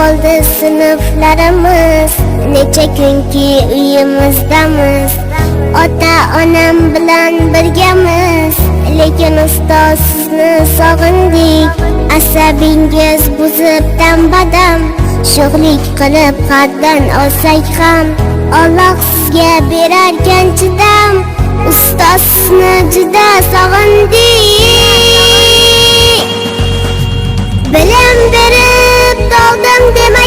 qoldi sinflarimiz, necha kunki uyimizdamiz. Ota onam bilan birgamiz, lekin ustoz sizni sog'indik. Asabingiz buzib dam-badam, sho'xlik qilib haddan olsak ham Alloh sizga berarkan chidam. Ustoz sizni juda sog'indik. Bilim berib doldim dema